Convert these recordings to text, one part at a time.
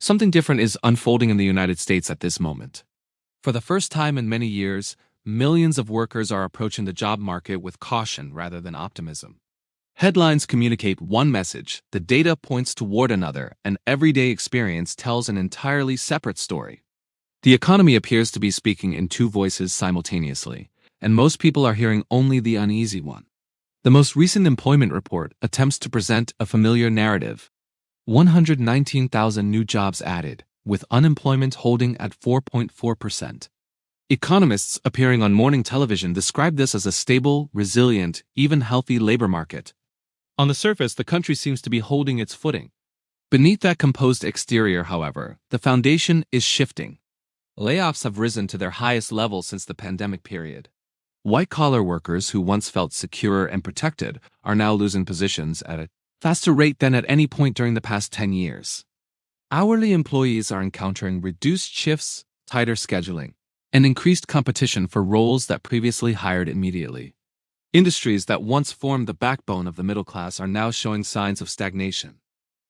something different is unfolding in the United States at this moment. For the first time in many years, millions of workers are approaching the job market with caution rather than optimism. Headlines communicate one message, the data points toward another, and everyday experience tells an entirely separate story. The economy appears to be speaking in two voices simultaneously, and most people are hearing only the uneasy one. The most recent employment report attempts to present a familiar narrative. 119,000 new jobs added, with unemployment holding at 4.4%. Economists appearing on morning television describe this as a stable, resilient, even healthy labor market. On the surface, the country seems to be holding its footing. Beneath that composed exterior, however, the foundation is shifting. Layoffs have risen to their highest level since the pandemic period. White-collar workers who once felt secure and protected are now losing positions at a faster rate than at any point during the past 10 years. Hourly employees are encountering reduced shifts, tighter scheduling, and increased competition for roles that previously hired immediately. Industries that once formed the backbone of the middle class are now showing signs of stagnation.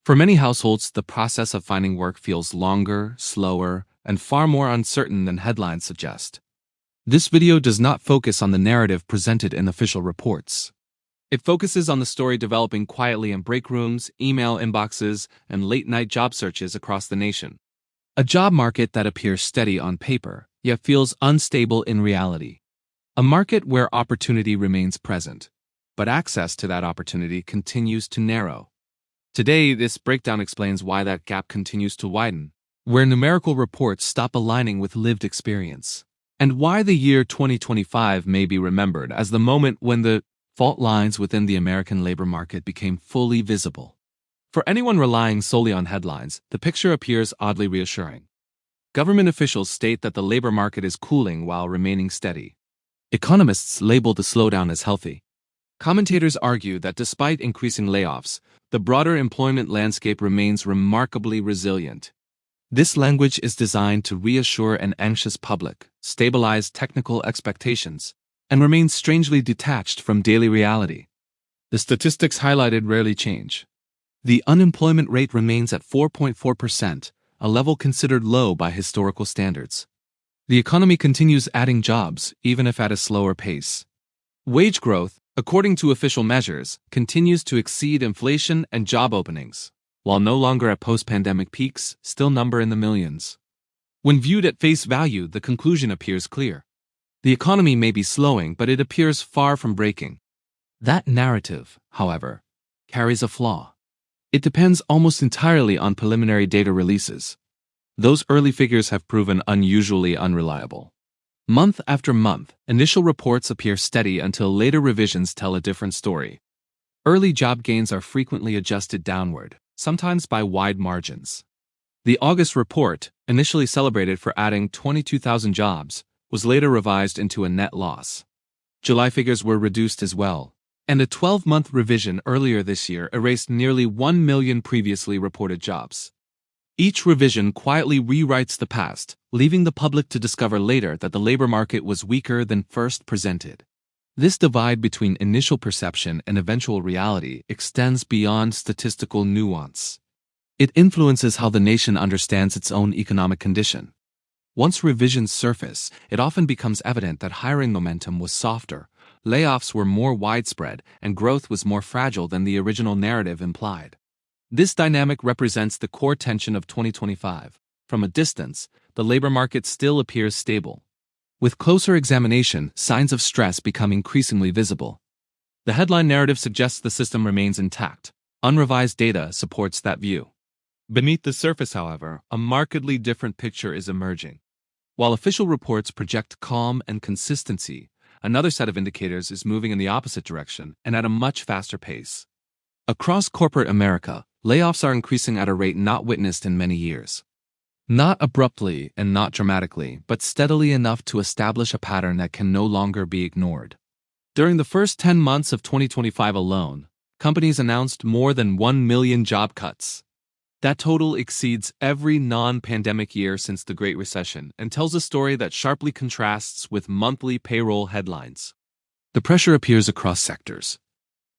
For many households, the process of finding work feels longer, slower, and far more uncertain than headlines suggest. This video does not focus on the narrative presented in official reports. It focuses on the story developing quietly in break rooms, email inboxes, and late-night job searches across the nation. A job market that appears steady on paper, yet feels unstable in reality. A market where opportunity remains present, but access to that opportunity continues to narrow. Today, this breakdown explains why that gap continues to widen, where numerical reports stop aligning with lived experience, and why the year 2025 may be remembered as the moment when the fault lines within the American labor market became fully visible. For anyone relying solely on headlines, the picture appears oddly reassuring. Government officials state that the labor market is cooling while remaining steady. Economists label the slowdown as healthy. Commentators argue that despite increasing layoffs, the broader employment landscape remains remarkably resilient. This language is designed to reassure an anxious public, stabilize technical expectations, and remain strangely detached from daily reality. The statistics highlighted rarely change. The unemployment rate remains at 4.4%, a level considered low by historical standards. The economy continues adding jobs, even if at a slower pace. Wage growth, according to official measures, continues to exceed inflation and job openings, while no longer at post-pandemic peaks, still number in the millions. When viewed at face value, the conclusion appears clear. The economy may be slowing, but it appears far from breaking. That narrative, however, carries a flaw. It depends almost entirely on preliminary data releases. Those early figures have proven unusually unreliable. Month after month, initial reports appear steady until later revisions tell a different story. Early job gains are frequently adjusted downward, sometimes by wide margins. The August report, initially celebrated for adding 22,000 jobs, was later revised into a net loss. July figures were reduced as well, and a 12-month revision earlier this year erased nearly 1 million previously reported jobs. Each revision quietly rewrites the past, leaving the public to discover later that the labor market was weaker than first presented. This divide between initial perception and eventual reality extends beyond statistical nuance. It influences how the nation understands its own economic condition. Once revisions surface, it often becomes evident that hiring momentum was softer, layoffs were more widespread, and growth was more fragile than the original narrative implied. This dynamic represents the core tension of 2025. From a distance, the labor market still appears stable. With closer examination, signs of stress become increasingly visible. The headline narrative suggests the system remains intact. Unrevised data supports that view. Beneath the surface, however, a markedly different picture is emerging. While official reports project calm and consistency, another set of indicators is moving in the opposite direction and at a much faster pace. Across corporate America, layoffs are increasing at a rate not witnessed in many years. Not abruptly and not dramatically, but steadily enough to establish a pattern that can no longer be ignored. During the first 10 months of 2025 alone, companies announced more than 1 million job cuts. That total exceeds every non-pandemic year since the Great Recession and tells a story that sharply contrasts with monthly payroll headlines. The pressure appears across sectors.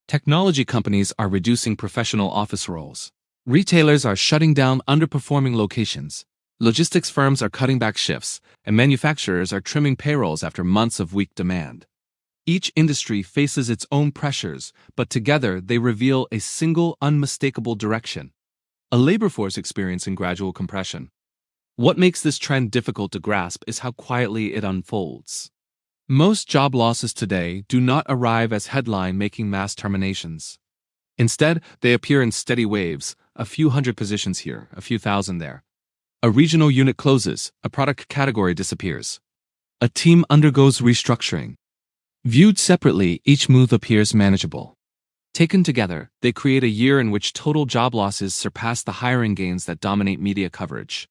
Technology companies are reducing professional office roles. Retailers are shutting down underperforming locations. Logistics firms are cutting back shifts, and manufacturers are trimming payrolls after months of weak demand. Each industry faces its own pressures, but together they reveal a single unmistakable direction: a labor force experiencing gradual compression. What makes this trend difficult to grasp is how quietly it unfolds. Most job losses today do not arrive as headline-making mass terminations. Instead, they appear in steady waves: a few hundred positions here, a few thousand there. A regional unit closes, a product category disappears. A team undergoes restructuring. Viewed separately, each move appears manageable. Taken together, they create a year in which total job losses surpass the hiring gains that dominate media coverage.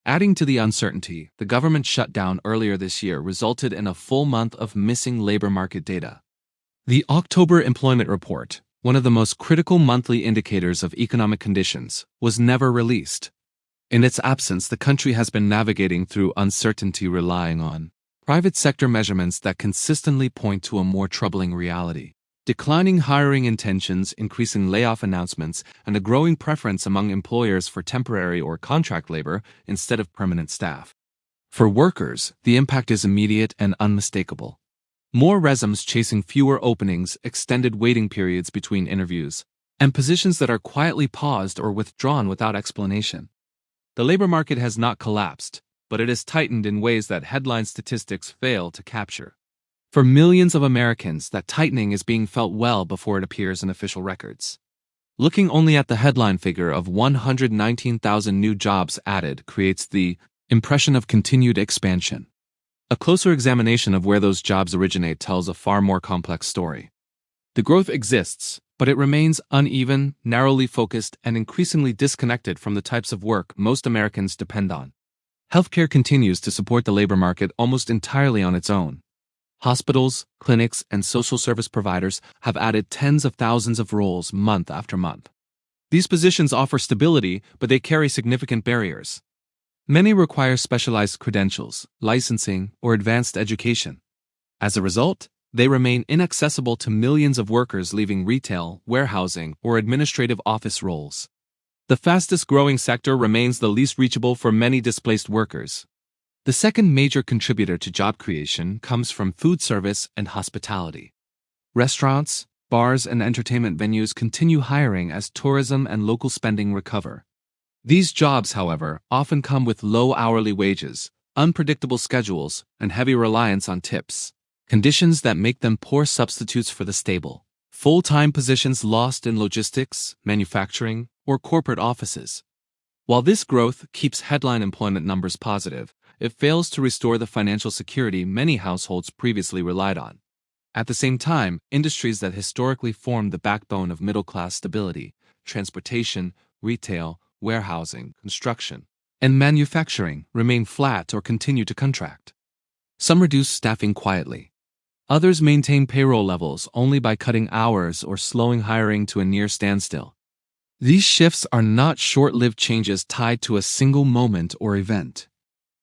Adding to the uncertainty, the government shutdown earlier this year resulted in a full month of missing labor market data. The October employment report, one of the most critical monthly indicators of economic conditions, was never released. In its absence, the country has been navigating through uncertainty, relying on private sector measurements that consistently point to a more troubling reality: declining hiring intentions, increasing layoff announcements, and a growing preference among employers for temporary or contract labor instead of permanent staff. For workers, the impact is immediate and unmistakable. More resumes chasing fewer openings, extended waiting periods between interviews, and positions that are quietly paused or withdrawn without explanation. The labor market has not collapsed, but it has tightened in ways that headline statistics fail to capture. For millions of Americans, that tightening is being felt well before it appears in official records. Looking only at the headline figure of 119,000 new jobs added creates the impression of continued expansion. A closer examination of where those jobs originate tells a far more complex story. The growth exists, but it remains uneven, narrowly focused, and increasingly disconnected from the types of work most Americans depend on. Healthcare continues to support the labor market almost entirely on its own. Hospitals, clinics, and social service providers have added tens of thousands of roles month after month. These positions offer stability, but they carry significant barriers. Many require specialized credentials, licensing, or advanced education. As a result, they remain inaccessible to millions of workers leaving retail, warehousing, or administrative office roles. The fastest-growing sector remains the least reachable for many displaced workers. The second major contributor to job creation comes from food service and hospitality. Restaurants, bars, and entertainment venues continue hiring as tourism and local spending recover. These jobs, however, often come with low hourly wages, unpredictable schedules, and heavy reliance on tips, conditions that make them poor substitutes for the stable, full-time positions lost in logistics, manufacturing, or corporate offices. While this growth keeps headline employment numbers positive, it fails to restore the financial security many households previously relied on. At the same time, industries that historically formed the backbone of middle-class stability, transportation, retail, warehousing, construction, and manufacturing, remain flat or continue to contract. Some reduce staffing quietly. Others maintain payroll levels only by cutting hours or slowing hiring to a near standstill. These shifts are not short-lived changes tied to a single moment or event.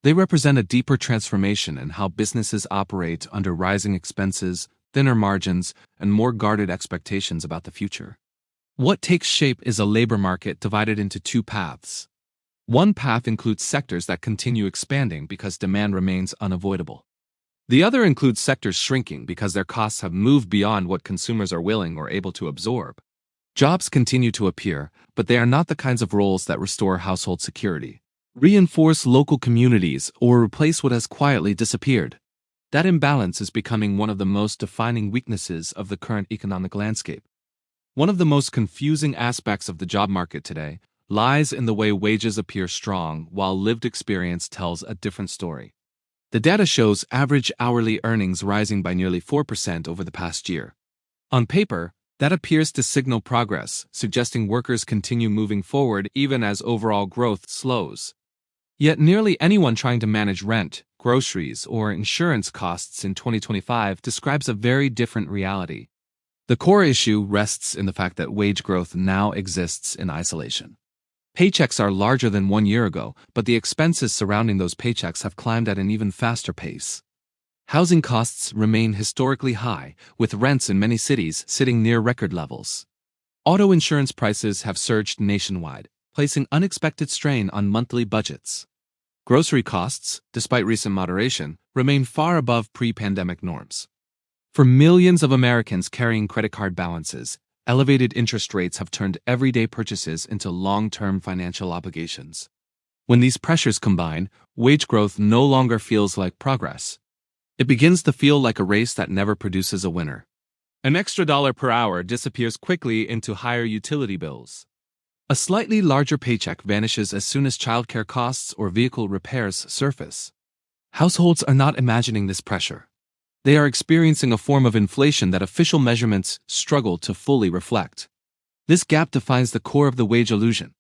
They represent a deeper transformation in how businesses operate under rising expenses, thinner margins, and more guarded expectations about the future. What takes shape is a labor market divided into two paths. One path includes sectors that continue expanding because demand remains unavoidable. The other includes sectors shrinking because their costs have moved beyond what consumers are willing or able to absorb. Jobs continue to appear, but they are not the kinds of roles that restore household security, reinforce local communities, or replace what has quietly disappeared. That imbalance is becoming one of the most defining weaknesses of the current economic landscape. One of the most confusing aspects of the job market today lies in the way wages appear strong while lived experience tells a different story. The data shows average hourly earnings rising by nearly 4% over the past year. On paper, that appears to signal progress, suggesting workers continue moving forward even as overall growth slows. Yet nearly anyone trying to manage rent, groceries, or insurance costs in 2025 describes a very different reality. The core issue rests in the fact that wage growth now exists in isolation. Paychecks are larger than 1 year ago, but the expenses surrounding those paychecks have climbed at an even faster pace. Housing costs remain historically high, with rents in many cities sitting near record levels. Auto insurance prices have surged nationwide, placing unexpected strain on monthly budgets. Grocery costs, despite recent moderation, remain far above pre-pandemic norms. For millions of Americans carrying credit card balances, elevated interest rates have turned everyday purchases into long-term financial obligations. When these pressures combine, wage growth no longer feels like progress. It begins to feel like a race that never produces a winner. An extra dollar per hour disappears quickly into higher utility bills. A slightly larger paycheck vanishes as soon as childcare costs or vehicle repairs surface. Households are not imagining this pressure. They are experiencing a form of inflation that official measurements struggle to fully reflect. This gap defines the core of the wage illusion.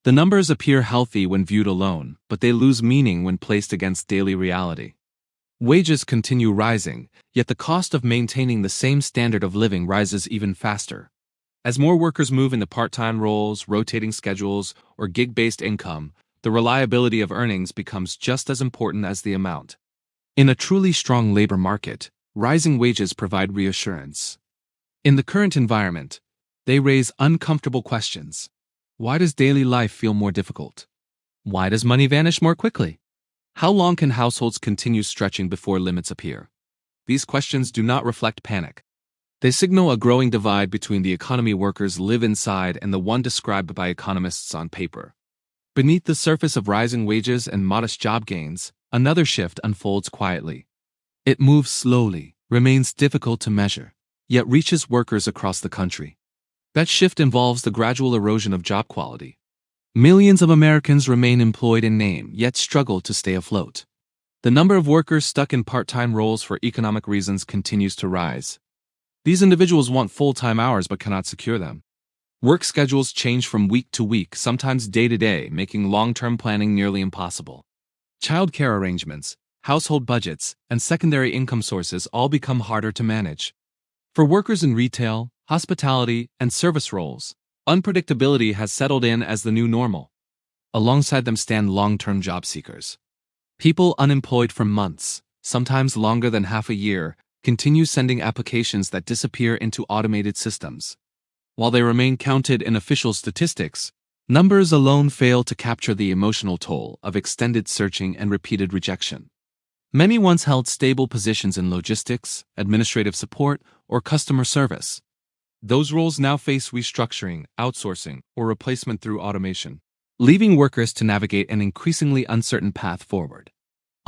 The numbers appear healthy when viewed alone, but they lose meaning when placed against daily reality. Wages continue rising, yet the cost of maintaining the same standard of living rises even faster. As more workers move into part-time roles, rotating schedules, or gig-based income, the reliability of earnings becomes just as important as the amount. In a truly strong labor market, rising wages provide reassurance. In the current environment, they raise uncomfortable questions. Why does daily life feel more difficult? Why does money vanish more quickly? How long can households continue stretching before limits appear? These questions do not reflect panic. They signal a growing divide between the economy workers live inside and the one described by economists on paper. Beneath the surface of rising wages and modest job gains, another shift unfolds quietly. It moves slowly, remains difficult to measure, yet reaches workers across the country. That shift involves the gradual erosion of job quality. Millions of Americans remain employed in name, yet struggle to stay afloat. The number of workers stuck in part-time roles for economic reasons continues to rise. These individuals want full-time hours but cannot secure them. Work schedules change from week to week, sometimes day to day, making long-term planning nearly impossible. Childcare arrangements, household budgets, and secondary income sources all become harder to manage. For workers in retail, hospitality, and service roles, unpredictability has settled in as the new normal. Alongside them stand long-term job seekers. People unemployed for months, sometimes longer than half a year, continue sending applications that disappear into automated systems. While they remain counted in official statistics, numbers alone fail to capture the emotional toll of extended searching and repeated rejection. Many once held stable positions in logistics, administrative support, or customer service. Those roles now face restructuring, outsourcing, or replacement through automation, leaving workers to navigate an increasingly uncertain path forward.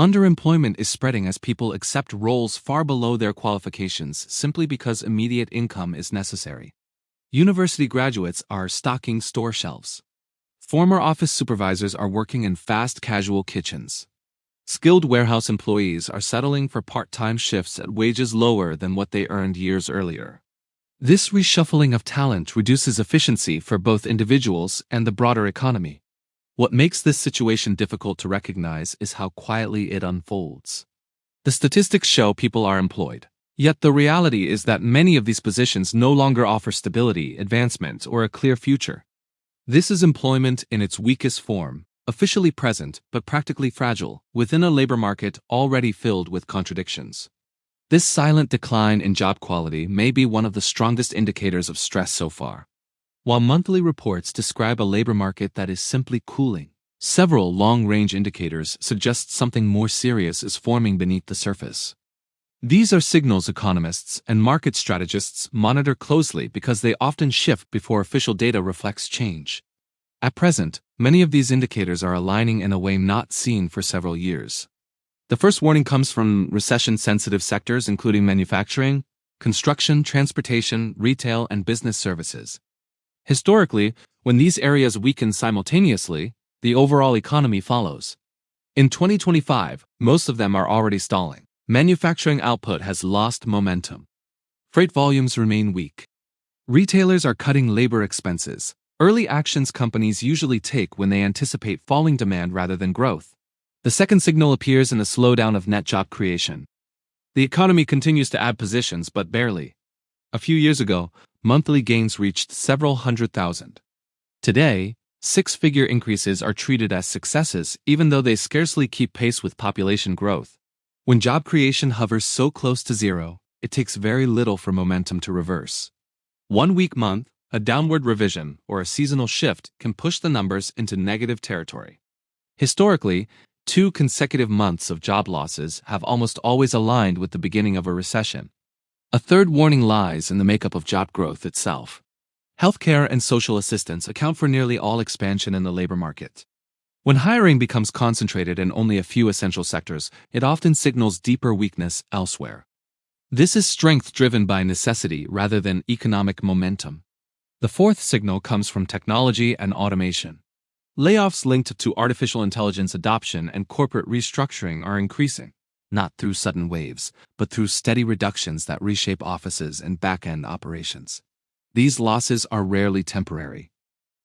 Underemployment is spreading as people accept roles far below their qualifications simply because immediate income is necessary. University graduates are stocking store shelves. Former office supervisors are working in fast casual kitchens. Skilled warehouse employees are settling for part-time shifts at wages lower than what they earned years earlier. This reshuffling of talent reduces efficiency for both individuals and the broader economy. What makes this situation difficult to recognize is how quietly it unfolds. The statistics show people are employed, yet the reality is that many of these positions no longer offer stability, advancement, or a clear future. This is employment in its weakest form, officially present but practically fragile, within a labor market already filled with contradictions. This silent decline in job quality may be one of the strongest indicators of stress so far. While monthly reports describe a labor market that is simply cooling, several long-range indicators suggest something more serious is forming beneath the surface. These are signals economists and market strategists monitor closely because they often shift before official data reflects change. At present, many of these indicators are aligning in a way not seen for several years. The first warning comes from recession-sensitive sectors including manufacturing, construction, transportation, retail, and business services. Historically, when these areas weaken simultaneously, the overall economy follows. In 2025, most of them are already stalling. Manufacturing output has lost momentum. Freight volumes remain weak. Retailers are cutting labor expenses, early actions companies usually take when they anticipate falling demand rather than growth. The second signal appears in a slowdown of net job creation. The economy continues to add positions, but barely. A few years ago, monthly gains reached several 100,000. Today, six-figure increases are treated as successes even though they scarcely keep pace with population growth. When job creation hovers so close to zero, it takes very little for momentum to reverse. One weak month, A downward revision or a seasonal shift can push the numbers into negative territory. Historically, 2 consecutive months of job losses have almost always aligned with the beginning of a recession. A third warning lies in the makeup of job growth itself. Healthcare and social assistance account for nearly all expansion in the labor market. When hiring becomes concentrated in only a few essential sectors, it often signals deeper weakness elsewhere. This is strength driven by necessity rather than economic momentum. The fourth signal comes from technology and automation. Layoffs linked to artificial intelligence adoption and corporate restructuring are increasing, not through sudden waves, but through steady reductions that reshape offices and back-end operations. These losses are rarely temporary.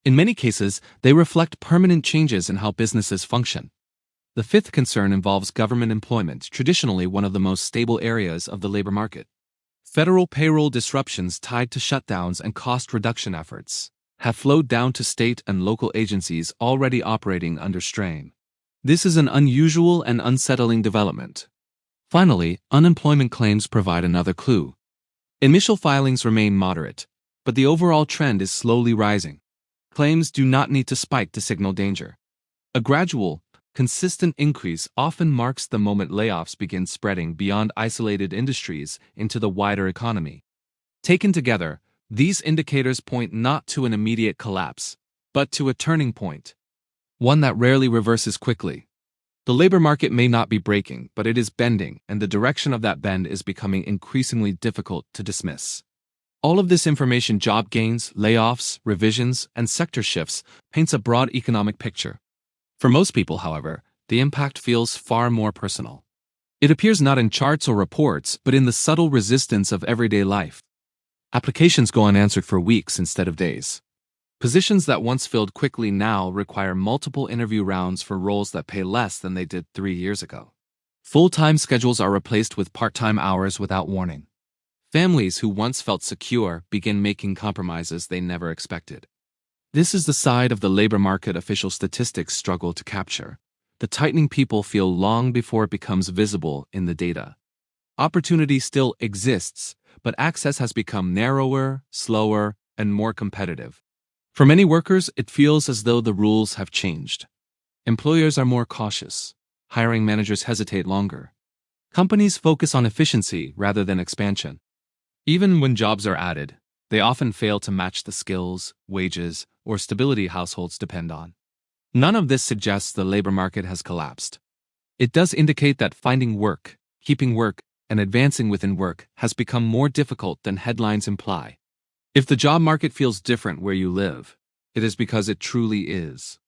In many cases, they reflect permanent changes in how businesses function. The fifth concern involves government employment, traditionally one of the most stable areas of the labor market. Federal payroll disruptions tied to shutdowns and cost reduction efforts have flowed down to state and local agencies already operating under strain. This is an unusual and unsettling development. Finally, unemployment claims provide another clue. Initial filings remain moderate, but the overall trend is slowly rising. Claims do not need to spike to signal danger. A gradual, consistent increase often marks the moment layoffs begin spreading beyond isolated industries into the wider economy. Taken together, these indicators point not to an immediate collapse, but to a turning point, one that rarely reverses quickly. The labor market may not be breaking, but it is bending, and the direction of that bend is becoming increasingly difficult to dismiss. All of this information, job gains, layoffs, revisions, and sector shifts, paints a broad economic picture. For most people, however, the impact feels far more personal. It appears not in charts or reports, but in the subtle resistance of everyday life. Applications go unanswered for weeks instead of days. Positions that once filled quickly now require multiple interview rounds for roles that pay less than they did 3 years ago. Full-time schedules are replaced with part-time hours without warning. Families who once felt secure begin making compromises they never expected. This is the side of the labor market official statistics struggle to capture. The tightening people feel long before it becomes visible in the data. Opportunity still exists, but access has become narrower, slower, and more competitive. For many workers, it feels as though the rules have changed. Employers are more cautious. Hiring managers hesitate longer. Companies focus on efficiency rather than expansion. Even when jobs are added, they often fail to match the skills, wages, or stability households depend on. None of this suggests the labor market has collapsed. It does indicate that finding work, keeping work, and advancing within work has become more difficult than headlines imply. If the job market feels different where you live, it is because it truly is.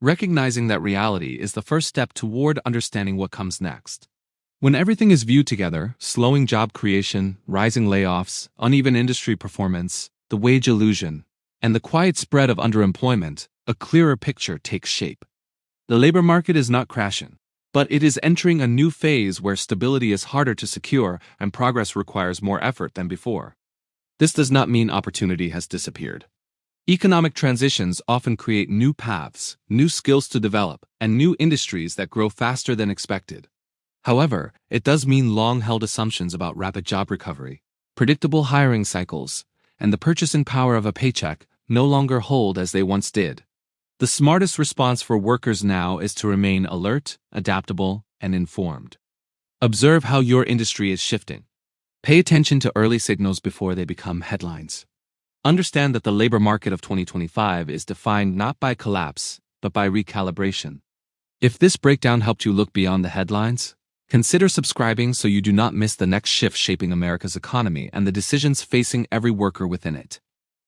Recognizing that reality is the first step toward understanding what comes next. When everything is viewed together, slowing job creation, rising layoffs, uneven industry performance, the wage illusion, and the quiet spread of underemployment, a clearer picture takes shape. The labor market is not crashing, but it is entering a new phase where stability is harder to secure and progress requires more effort than before. This does not mean opportunity has disappeared. Economic transitions often create new paths, new skills to develop, and new industries that grow faster than expected. However, it does mean long-held assumptions about rapid job recovery, predictable hiring cycles, and the purchasing power of a paycheck no longer hold as they once did. The smartest response for workers now is to remain alert, adaptable, and informed. Observe how your industry is shifting. Pay attention to early signals before they become headlines. Understand that the labor market of 2025 is defined not by collapse, but by recalibration. If this breakdown helped you look beyond the headlines, consider subscribing so you do not miss the next shift shaping America's economy and the decisions facing every worker within it.